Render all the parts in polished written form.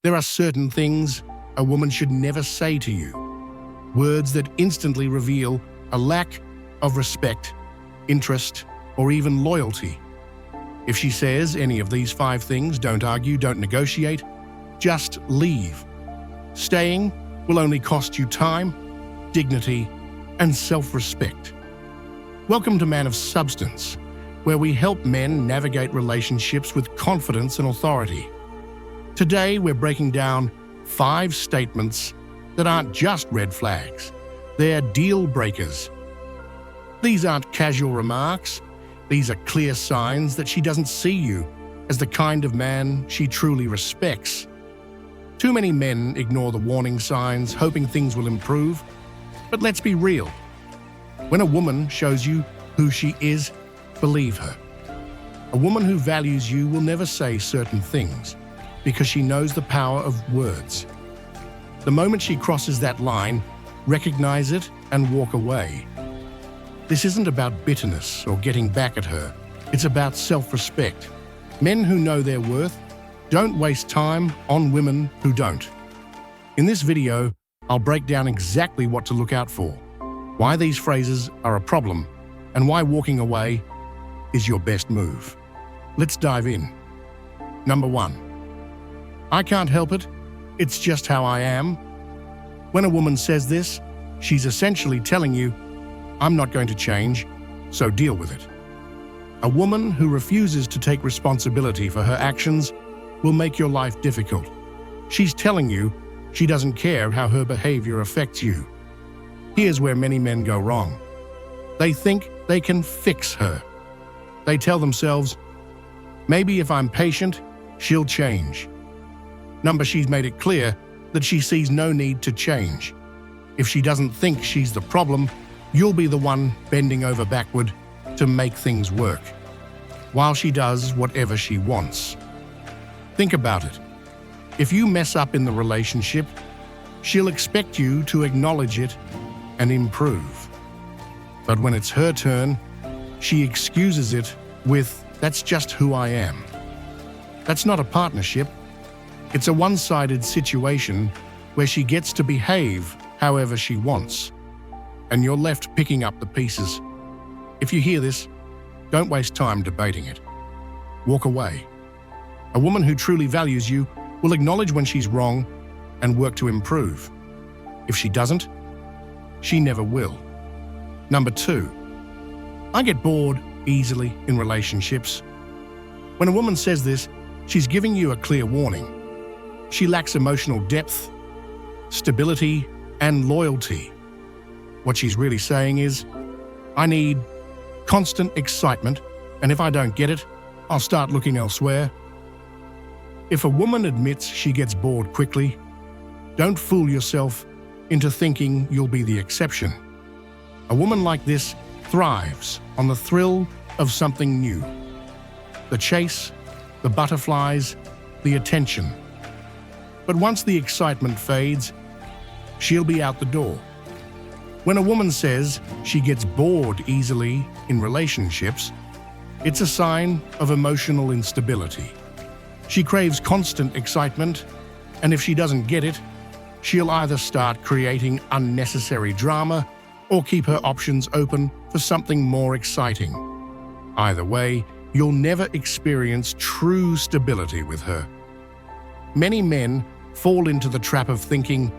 There are certain things a woman should never say to you. Words that instantly reveal a lack of respect, interest, or even loyalty. If she says any of these 5 things, don't argue, don't negotiate, just leave. Staying will only cost you time, dignity, and self-respect. Welcome to Man of Substance, where we help men navigate relationships with confidence and authority. Today, we're breaking down 5 statements that aren't just red flags, they're deal breakers. These aren't casual remarks, these are clear signs that she doesn't see you as the kind of man she truly respects. Too many men ignore the warning signs, hoping things will improve. But let's be real. When a woman shows you who she is, believe her. A woman who values you will never say certain things because she knows the power of words. The moment she crosses that line, recognize it and walk away. This isn't about bitterness or getting back at her. It's about self-respect. Men who know their worth don't waste time on women who don't. In this video, I'll break down exactly what to look out for, why these phrases are a problem, and why walking away is your best move. Let's dive in. Number 1. I can't help it. It's just how I am. When a woman says this, she's essentially telling you, I'm not going to change, so deal with it. A woman who refuses to take responsibility for her actions will make your life difficult. She's telling you she doesn't care how her behavior affects you. Here's where many men go wrong. They think they can fix her. They tell themselves, maybe if I'm patient, she'll change. She's made it clear that she sees no need to change. If she doesn't think she's the problem, you'll be the one bending over backward to make things work, while she does whatever she wants. Think about it. If you mess up in the relationship, she'll expect you to acknowledge it and improve. But when it's her turn, she excuses it with, that's just who I am. That's not a partnership. It's a one-sided situation where she gets to behave however she wants, and you're left picking up the pieces. If you hear this, don't waste time debating it. Walk away. A woman who truly values you will acknowledge when she's wrong and work to improve. If she doesn't, she never will. Number 2. I get bored easily in relationships. When a woman says this, she's giving you a clear warning. She lacks emotional depth, stability, and loyalty. What she's really saying is, I need constant excitement, and if I don't get it, I'll start looking elsewhere. If a woman admits she gets bored quickly, don't fool yourself into thinking you'll be the exception. A woman like this thrives on the thrill of something new. The chase, the butterflies, the attention. But once the excitement fades, she'll be out the door. When a woman says she gets bored easily in relationships, it's a sign of emotional instability. She craves constant excitement, and if she doesn't get it, she'll either start creating unnecessary drama or keep her options open for something more exciting. Either way, you'll never experience true stability with her. Many men fall into the trap of thinking,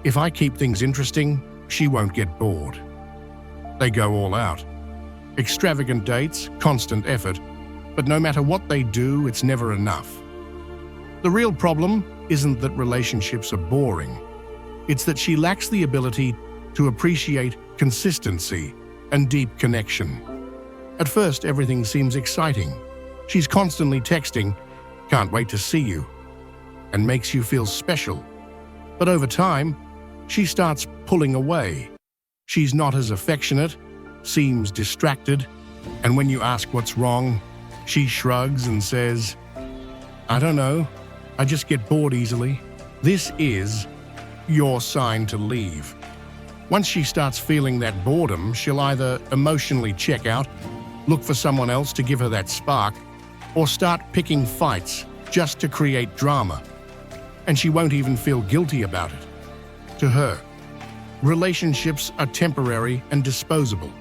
if I keep things interesting, she won't get bored. They go all out. Extravagant dates, constant effort, but no matter what they do, it's never enough. The real problem isn't that relationships are boring. It's that she lacks the ability to appreciate consistency and deep connection. At first, everything seems exciting. She's constantly texting, can't wait to see you, and makes you feel special. But over time, she starts pulling away. She's not as affectionate, seems distracted, and when you ask what's wrong, she shrugs and says, I don't know, I just get bored easily. This is your sign to leave. Once she starts feeling that boredom, she'll either emotionally check out, look for someone else to give her that spark, or start picking fights just to create drama. and she won't even feel guilty about it. To her, relationships are temporary and disposable.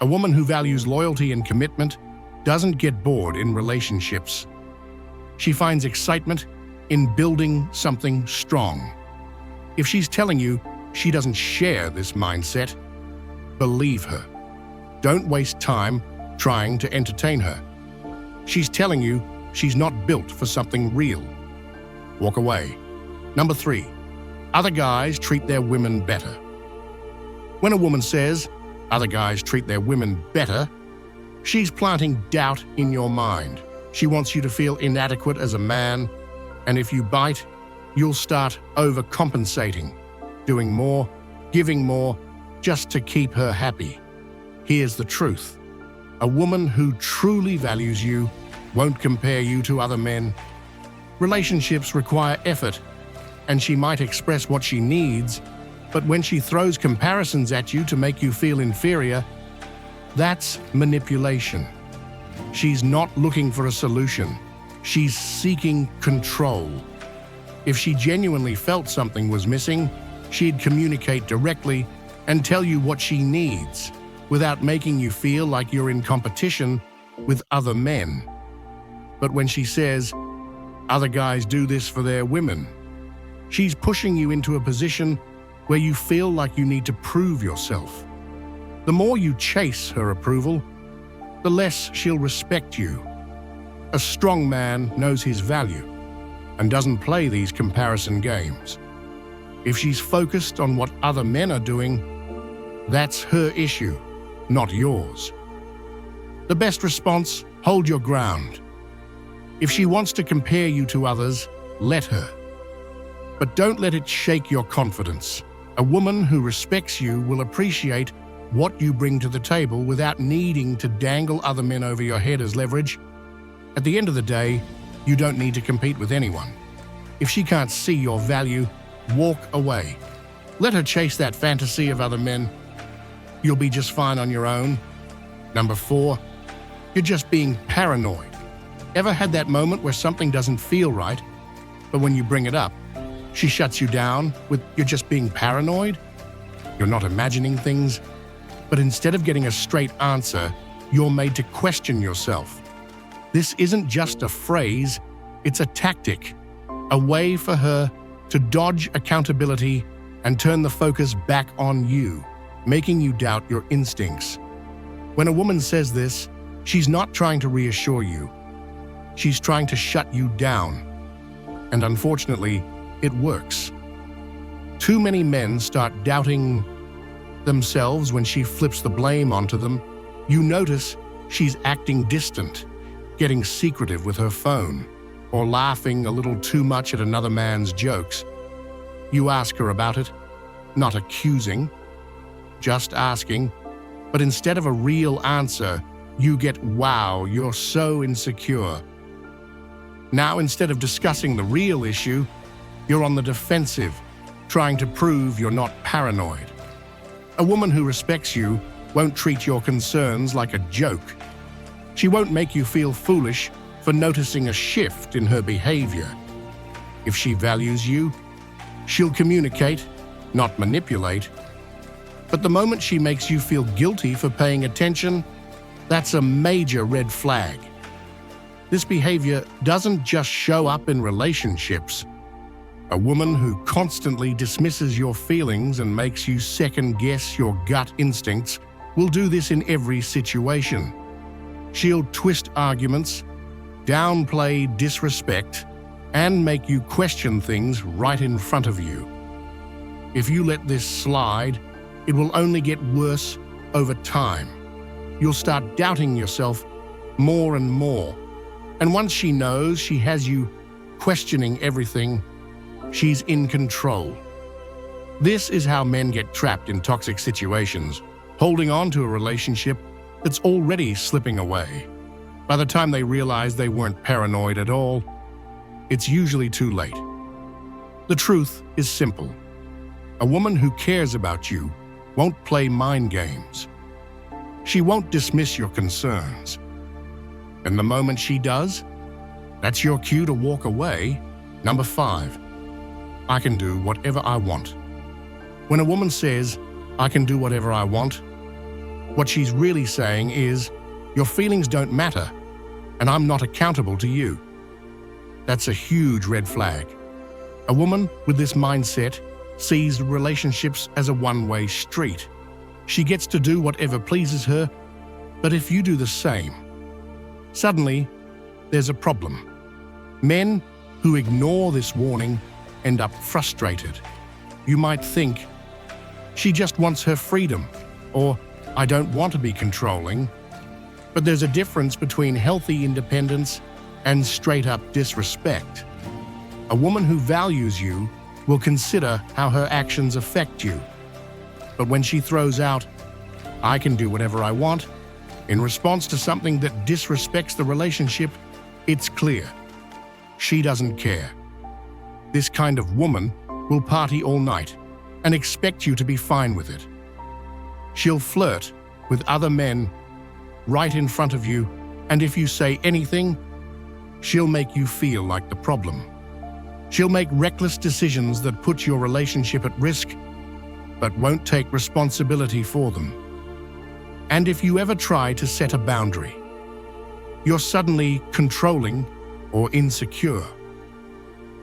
A woman who values loyalty and commitment doesn't get bored in relationships. She finds excitement in building something strong. If she's telling you she doesn't share this mindset, believe her. Don't waste time trying to entertain her. She's telling you she's not built for something real. Walk away. Number 3, other guys treat their women better. When a woman says, other guys treat their women better, she's planting doubt in your mind. She wants you to feel inadequate as a man, and if you bite, you'll start overcompensating, doing more, giving more, just to keep her happy. Here's the truth. A woman who truly values you won't compare you to other men. Relationships require effort, and she might express what she needs, but when she throws comparisons at you to make you feel inferior, that's manipulation. She's not looking for a solution. She's seeking control. If she genuinely felt something was missing, she'd communicate directly and tell you what she needs, without making you feel like you're in competition with other men. But when she says, other guys do this for their women, she's pushing you into a position where you feel like you need to prove yourself. The more you chase her approval, the less she'll respect you. A strong man knows his value and doesn't play these comparison games. If she's focused on what other men are doing, that's her issue, not yours. The best response: hold your ground. If she wants to compare you to others, let her. But don't let it shake your confidence. A woman who respects you will appreciate what you bring to the table without needing to dangle other men over your head as leverage. At the end of the day, you don't need to compete with anyone. If she can't see your value, walk away. Let her chase that fantasy of other men. You'll be just fine on your own. Number 4, you're just being paranoid. Ever had that moment where something doesn't feel right, but when you bring it up, she shuts you down with, you're just being paranoid? You're not imagining things, but instead of getting a straight answer, you're made to question yourself. This isn't just a phrase, it's a tactic, a way for her to dodge accountability and turn the focus back on you, making you doubt your instincts. When a woman says this, she's not trying to reassure you. She's trying to shut you down. And unfortunately, it works. Too many men start doubting themselves when she flips the blame onto them. You notice she's acting distant, getting secretive with her phone, or laughing a little too much at another man's jokes. You ask her about it, not accusing, just asking, but instead of a real answer, you get, "Wow, you're so insecure." Now, instead of discussing the real issue, you're on the defensive, trying to prove you're not paranoid. A woman who respects you won't treat your concerns like a joke. She won't make you feel foolish for noticing a shift in her behavior. If she values you, she'll communicate, not manipulate. But the moment she makes you feel guilty for paying attention, that's a major red flag. This behavior doesn't just show up in relationships. A woman who constantly dismisses your feelings and makes you second-guess your gut instincts will do this in every situation. She'll twist arguments, downplay disrespect, and make you question things right in front of you. If you let this slide, it will only get worse over time. You'll start doubting yourself more and more. And once she knows she has you questioning everything, she's in control. This is how men get trapped in toxic situations, holding on to a relationship that's already slipping away. By the time they realize they weren't paranoid at all, it's usually too late. The truth is simple. A woman who cares about you won't play mind games. She won't dismiss your concerns. And the moment she does, that's your cue to walk away. Number 5, I can do whatever I want. When a woman says, I can do whatever I want, what she's really saying is, your feelings don't matter, and I'm not accountable to you. That's a huge red flag. A woman with this mindset sees relationships as a one-way street. She gets to do whatever pleases her, but if you do the same, suddenly there's a problem. Men who ignore this warning end up frustrated. You might think, she just wants her freedom, or I don't want to be controlling. But there's a difference between healthy independence and straight-up disrespect. A woman who values you will consider how her actions affect you. But when she throws out, I can do whatever I want, in response to something that disrespects the relationship, it's clear. She doesn't care. This kind of woman will party all night and expect you to be fine with it. She'll flirt with other men right in front of you, and if you say anything, she'll make you feel like the problem. She'll make reckless decisions that put your relationship at risk, but won't take responsibility for them. And if you ever try to set a boundary, you're suddenly controlling or insecure.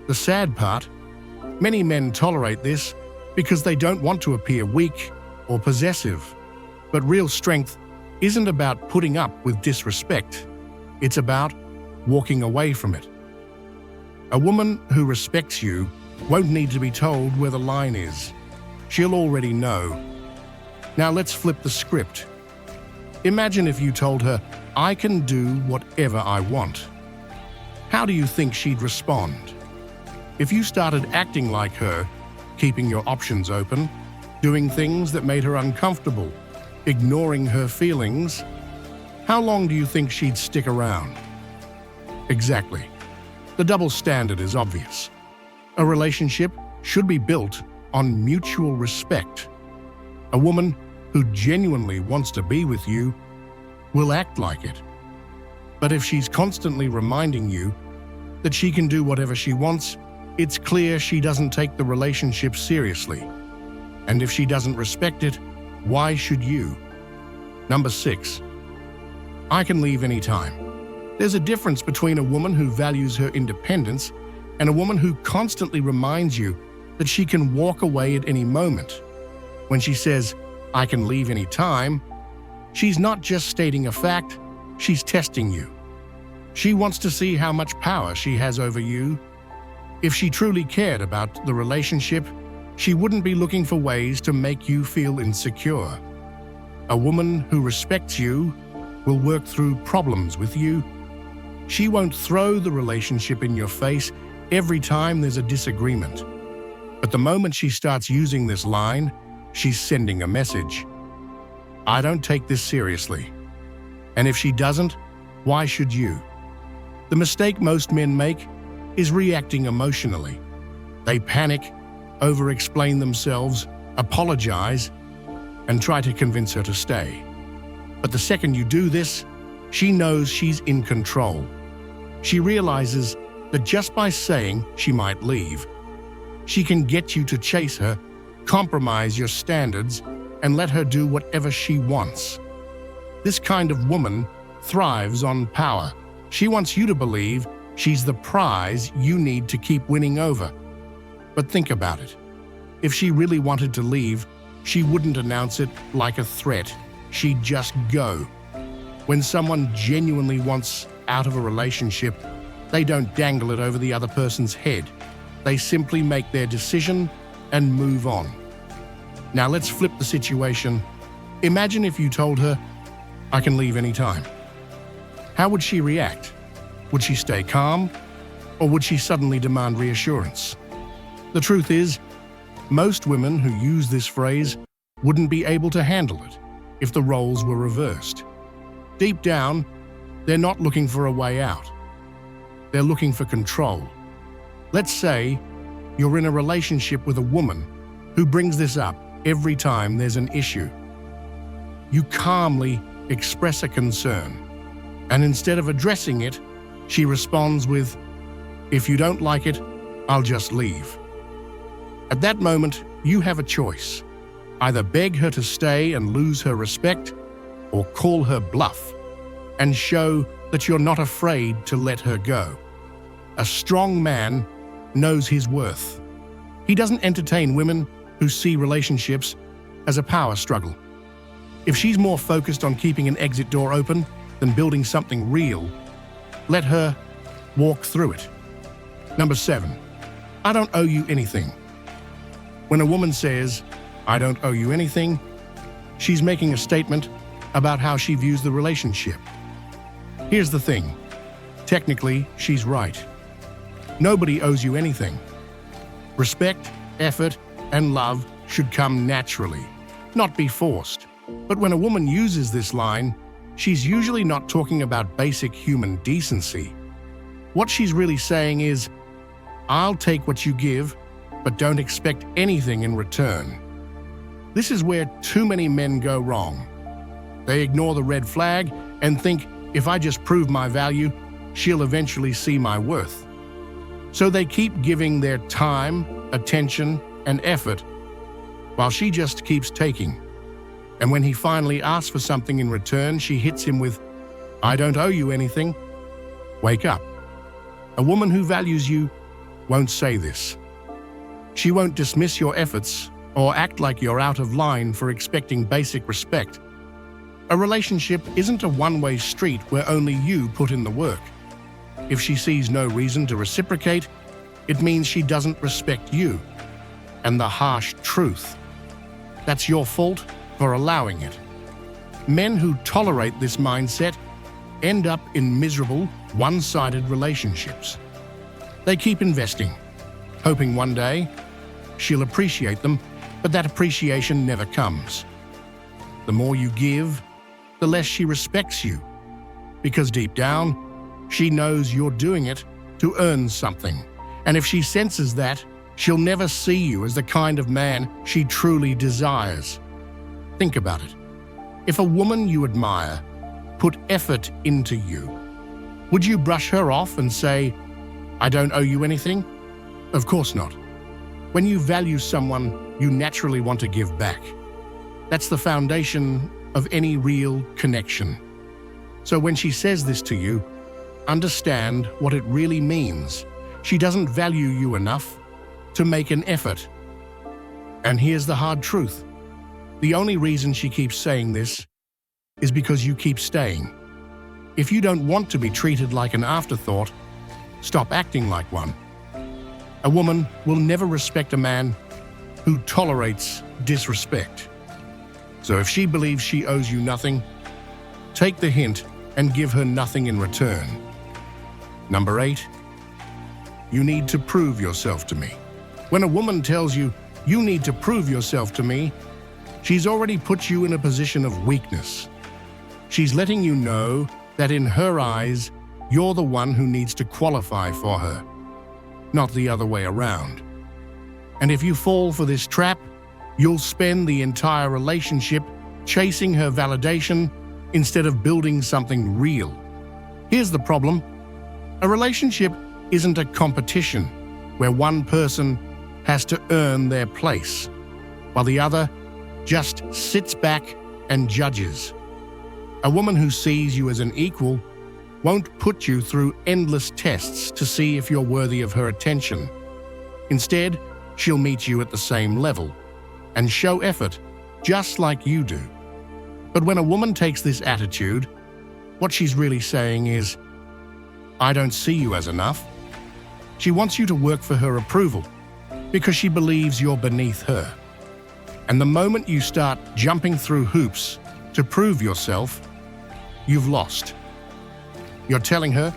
The sad part, many men tolerate this because they don't want to appear weak or possessive. But real strength isn't about putting up with disrespect. It's about walking away from it. A woman who respects you won't need to be told where the line is. She'll already know. Now let's flip the script. Imagine if you told her, I can do whatever I want. How do you think she'd respond? If you started acting like her, keeping your options open, doing things that made her uncomfortable, ignoring her feelings, how long do you think she'd stick around? Exactly. The double standard is obvious. A relationship should be built on mutual respect. A woman who genuinely wants to be with you will act like it. But if she's constantly reminding you that she can do whatever she wants, it's clear she doesn't take the relationship seriously. And if she doesn't respect it, why should you? Number 6. I can leave anytime. There's a difference between a woman who values her independence and a woman who constantly reminds you that she can walk away at any moment. When she says, I can leave any time, she's not just stating a fact, she's testing you. She wants to see how much power she has over you. If she truly cared about the relationship, she wouldn't be looking for ways to make you feel insecure. A woman who respects you will work through problems with you. She won't throw the relationship in your face every time there's a disagreement. But the moment she starts using this line, she's sending a message. I don't take this seriously. And if she doesn't, why should you? The mistake most men make is reacting emotionally. They panic, over-explain themselves, apologize, and try to convince her to stay. But the second you do this, she knows she's in control. She realizes that just by saying she might leave, she can get you to chase her, compromise your standards, and let her do whatever she wants. This kind of woman thrives on power. She wants you to believe she's the prize you need to keep winning over. But think about it. If she really wanted to leave, she wouldn't announce it like a threat. She'd just go. When someone genuinely wants out of a relationship, they don't dangle it over the other person's head. They simply make their decision and move on. Now let's flip the situation. Imagine if you told her, I can leave anytime. How would she react? Would she stay calm, or would she suddenly demand reassurance? The truth is, most women who use this phrase wouldn't be able to handle it if the roles were reversed. Deep down, they're not looking for a way out. They're looking for control. Let's say you're in a relationship with a woman who brings this up every time there's an issue. You calmly express a concern, and instead of addressing it, she responds with, if you don't like it, I'll just leave. At that moment, you have a choice. Either beg her to stay and lose her respect, or call her bluff and show that you're not afraid to let her go. A strong man knows his worth. He doesn't entertain women who see relationships as a power struggle. If she's more focused on keeping an exit door open than building something real, let her walk through it. Number 7, I don't owe you anything. When a woman says, I don't owe you anything, she's making a statement about how she views the relationship. Here's the thing. Technically, she's right. Nobody owes you anything. Respect, effort, and love should come naturally, not be forced. But when a woman uses this line, she's usually not talking about basic human decency. What she's really saying is, I'll take what you give, but don't expect anything in return. This is where too many men go wrong. They ignore the red flag and think, if I just prove my value, she'll eventually see my worth. So they keep giving their time, attention, and effort, while she just keeps taking. And when he finally asks for something in return, she hits him with, I don't owe you anything. Wake up. A woman who values you won't say this. She won't dismiss your efforts or act like you're out of line for expecting basic respect. A relationship isn't a one-way street where only you put in the work. If she sees no reason to reciprocate, it means she doesn't respect you. And the harsh truth, that's your fault for allowing it. Men who tolerate this mindset end up in miserable, one-sided relationships. They keep investing, hoping one day she'll appreciate them, but that appreciation never comes. The more you give, the less she respects you, because deep down, she knows you're doing it to earn something. And if she senses that, she'll never see you as the kind of man she truly desires. Think about it. If a woman you admire put effort into you, would you brush her off and say, I don't owe you anything? Of course not. When you value someone, you naturally want to give back. That's the foundation of any real connection. So when she says this to you, understand what it really means. She doesn't value you enough to make an effort. And here's the hard truth. The only reason she keeps saying this is because you keep staying. If you don't want to be treated like an afterthought, stop acting like one. A woman will never respect a man who tolerates disrespect. So if she believes she owes you nothing, take the hint and give her nothing in return. Number 8, you need to prove yourself to me. When a woman tells you, you need to prove yourself to me, she's already put you in a position of weakness. She's letting you know that in her eyes, you're the one who needs to qualify for her, not the other way around. And if you fall for this trap, you'll spend the entire relationship chasing her validation instead of building something real. Here's the problem. A relationship isn't a competition where one person has to earn their place, while the other just sits back and judges. A woman who sees you as an equal won't put you through endless tests to see if you're worthy of her attention. Instead, she'll meet you at the same level and show effort just like you do. But when a woman takes this attitude, what she's really saying is, I don't see you as enough. She wants you to work for her approval because she believes you're beneath her. And the moment you start jumping through hoops to prove yourself, you've lost. You're telling her,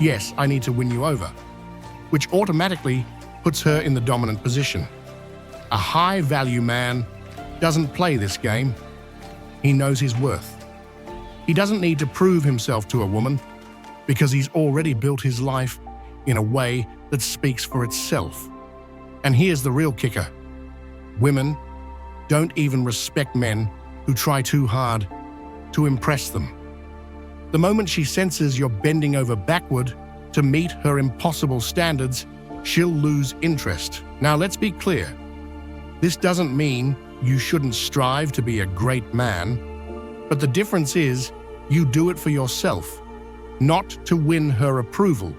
yes, I need to win you over, which automatically puts her in the dominant position. A high-value man doesn't play this game. He knows his worth. He doesn't need to prove himself to a woman because he's already built his life in a way that speaks for itself. And here's the real kicker. Women don't even respect men who try too hard to impress them. The moment she senses you're bending over backward to meet her impossible standards, she'll lose interest. Now, let's be clear. This doesn't mean you shouldn't strive to be a great man, but the difference is you do it for yourself, not to win her approval.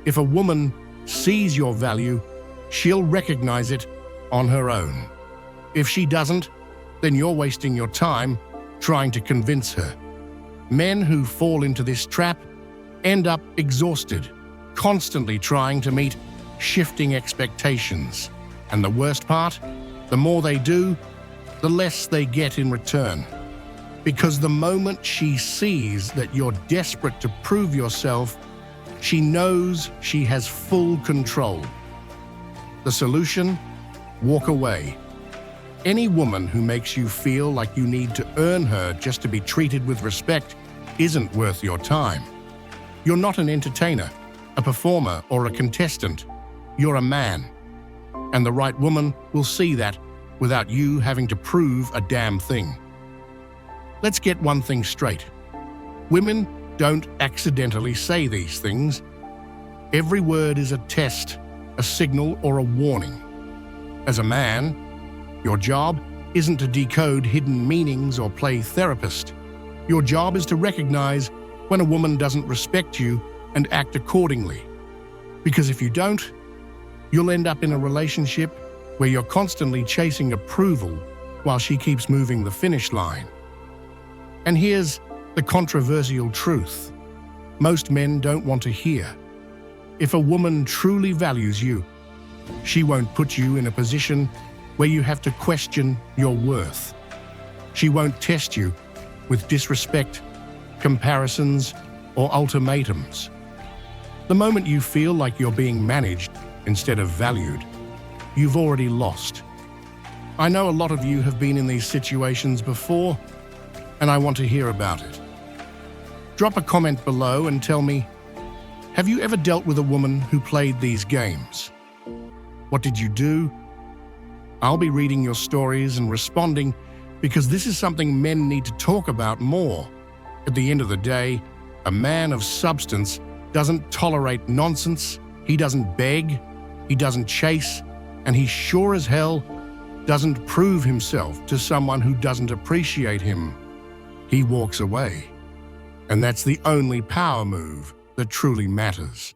If a woman sees your value, she'll recognize it on her own. If she doesn't, then you're wasting your time trying to convince her. Men who fall into this trap end up exhausted, constantly trying to meet shifting expectations. And the worst part, the more they do, the less they get in return. Because the moment she sees that you're desperate to prove yourself, she knows she has full control. The solution? Walk away. Any woman who makes you feel like you need to earn her just to be treated with respect isn't worth your time. You're not an entertainer, a performer, or a contestant. You're a man. And the right woman will see that without you having to prove a damn thing. Let's get one thing straight. Women don't accidentally say these things. Every word is a test, a signal, or a warning. As a man, your job isn't to decode hidden meanings or play therapist. Your job is to recognize when a woman doesn't respect you and act accordingly. Because if you don't, you'll end up in a relationship where you're constantly chasing approval while she keeps moving the finish line. And here's the controversial truth most men don't want to hear. If a woman truly values you, she won't put you in a position where you have to question your worth. She won't test you with disrespect, comparisons, or ultimatums. The moment you feel like you're being managed instead of valued, you've already lost. I know a lot of you have been in these situations before, and I want to hear about it. Drop a comment below and tell me, have you ever dealt with a woman who played these games? What did you do? I'll be reading your stories and responding because this is something men need to talk about more. At the end of the day, a man of substance doesn't tolerate nonsense, he doesn't beg, he doesn't chase, and he sure as hell doesn't prove himself to someone who doesn't appreciate him. He walks away. And that's the only power move that truly matters.